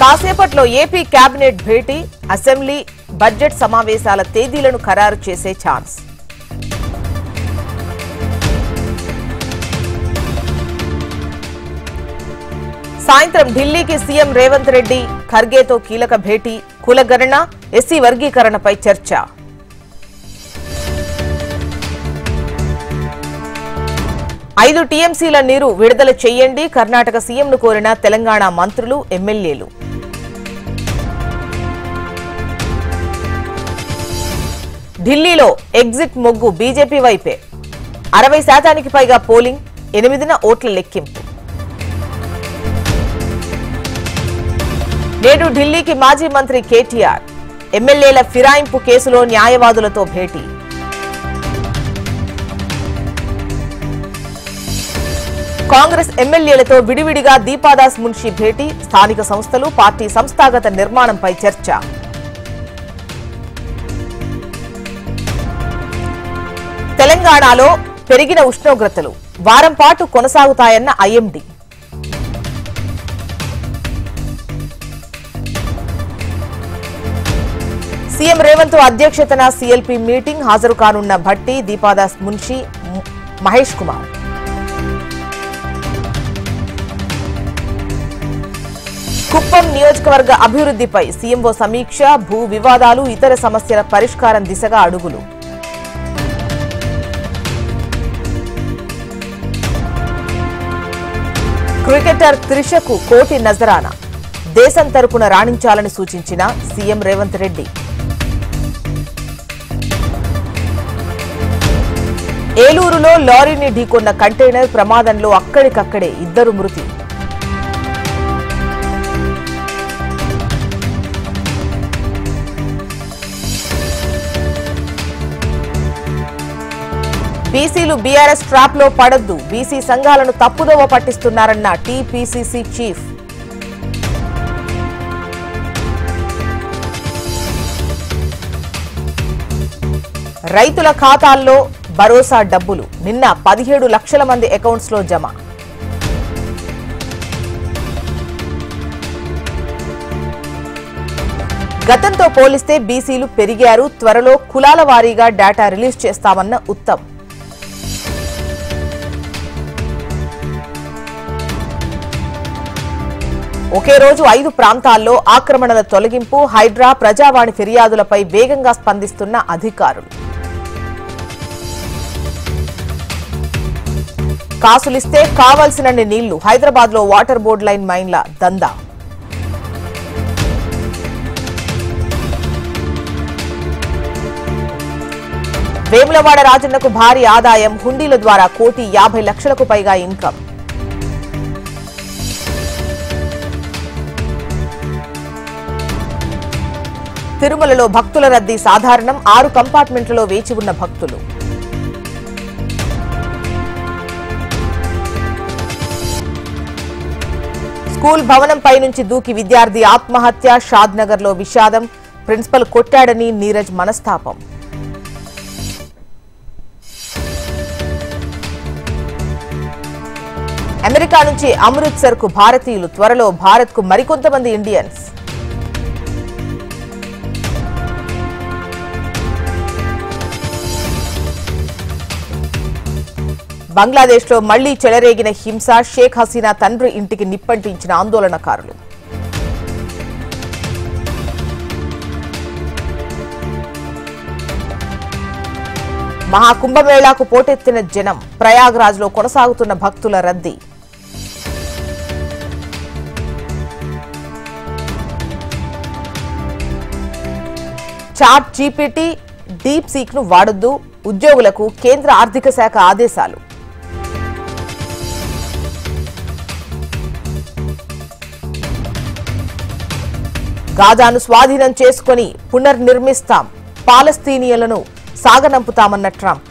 కాసేపట్లో AP cabinet భేటీ, assembly budget సమావేశాల తేదీలను ఖరారు చేసే ఛాన్స్. సాయంత్రం ఢిల్లీకి సీఎం రేవంత్ రెడ్డి, ఖర్గేతో కీలక భేటీ, కులగణన, ఎస్సీ వర్గీకరణపై చర్చ. ఐదు టీఎంసీల నీరు విడుదల చేయండి, కర్ణాటక సీఎంను కోరిన తెలంగాణ మంత్రులు, ఎమ్మెల్యేలు. ఢిల్లీలో ఎగ్జిట్ మొగ్గు బీజేపీ వైపే. 60% పైగా పోలింగ్, 8న ఓట్ల లెక్కింపు. నేడు ఢిల్లీకి మాజీ మంత్రి కేటీఆర్, ఎమ్మెల్యేల ఫిరాయింపు కేసులో న్యాయవాదులతో భేటీ. కాంగ్రెస్ ఎమ్మెల్యేలతో విడివిడిగా దీపాదాస్ మున్షి భేటీ, స్థానిక సంస్థలు, పార్టీ సంస్థాగత నిర్మాణంపై చర్చ. తెలంగాణలో పెరిగిన ఉష్ణోగ్రతలు వారం పాటు కొనసాగుతాయన్న ఐఎండీ. సీఎం రేవంత్ అధ్యక్షతన సీఎల్పీ మీటింగ్, హాజరు కానున్న భట్టి, దీపాదాస్ మున్షి, మహేష్ కుమార్. కుప్పం నియోజకవర్గ అభివృద్ధిపై సీఎంఓ సమీక్ష, భూ వివాదాలు, ఇతర సమస్యల పరిష్కారం దిశగా అడుగులు. క్రికెటర్ త్రిషకు కోటి నజరానా, దేశం తరపున రాణించాలని సూచించిన సీఎం రేవంత్ రెడ్డి. ఏలూరులో లారీని ఢీకొన్న కంటైనర్ ప్రమాదంలో అక్కడికక్కడే 2 మృతి. బీసీలు బీఆర్ఎస్ ట్రాప్ లో పడొద్దు, బీసీ సంఘాలను తప్పుదోవ పట్టిస్తున్నారన్న టీపీసీసీ చీఫ్. రైతుల ఖాతాల్లో భరోసా డబ్బులు నిన్న 17 లక్షల మంది అకౌంట్స్ లో జమ. గతంతో పోలిస్తే బీసీలు పెరిగారు, త్వరలో కులాల వారీగా డేటా రిలీజ్ చేస్తామన్న ఉత్తమ్. ఒకే రోజు 5 ప్రాంతాల్లో ఆక్రమణల తొలగింపు, హైడ్రా, ప్రజావాణి ఫిర్యాదులపై వేగంగా స్పందిస్తున్న అధికారులు. కాసులిస్తే కావాల్సినన్ని నీళ్లు, హైదరాబాద్ లో వాటర్ బోర్డు లైన్ మైన్ల దందా. వేములవాడ రాజన్నకు భారీ ఆదాయం, హుండీల ద్వారా 1,50,00,000కు పైగా ఇన్కమ్. తిరుమలలో భక్తుల రద్దీ సాధారణం, 6 కంపార్ట్మెంట్లలో వేచి ఉన్న భక్తులు. స్కూల్ భవనంపై నుంచి దూకి విద్యార్థి ఆత్మహత్య, షాద్నగర్ లో విషాదం, ప్రిన్సిపల్ కొట్టాడని నీరజ్ మనస్తాపం. అమెరికా నుంచి అమృత్సర్ కు భారతీయులు, త్వరలో భారత్ కు మరికొంతమంది ఇండియన్స్. బంగ్లాదేశ్ లో మళ్లీ చెలరేగిన హింస, షేక్ హసీనా తండ్రి ఇంటికి నిప్పంటించిన ఆందోళనకారులు. మహాకుంభమేళాకు పోటెత్తిన జనం, ప్రయాగ్రాజ్ లో కొనసాగుతున్న భక్తుల రద్దీ. చాట్ జీపీటీ, డీప్ సీక్ ను వాడొద్దు, ఉద్యోగులకు కేంద్ర ఆర్థిక శాఖ ఆదేశాలు. గాజాను స్వాధీనం చేసుకుని పునర్నిర్మిస్తాం, పాలస్తీనియన్లను సాగనంపుతామన్న ట్రంప్.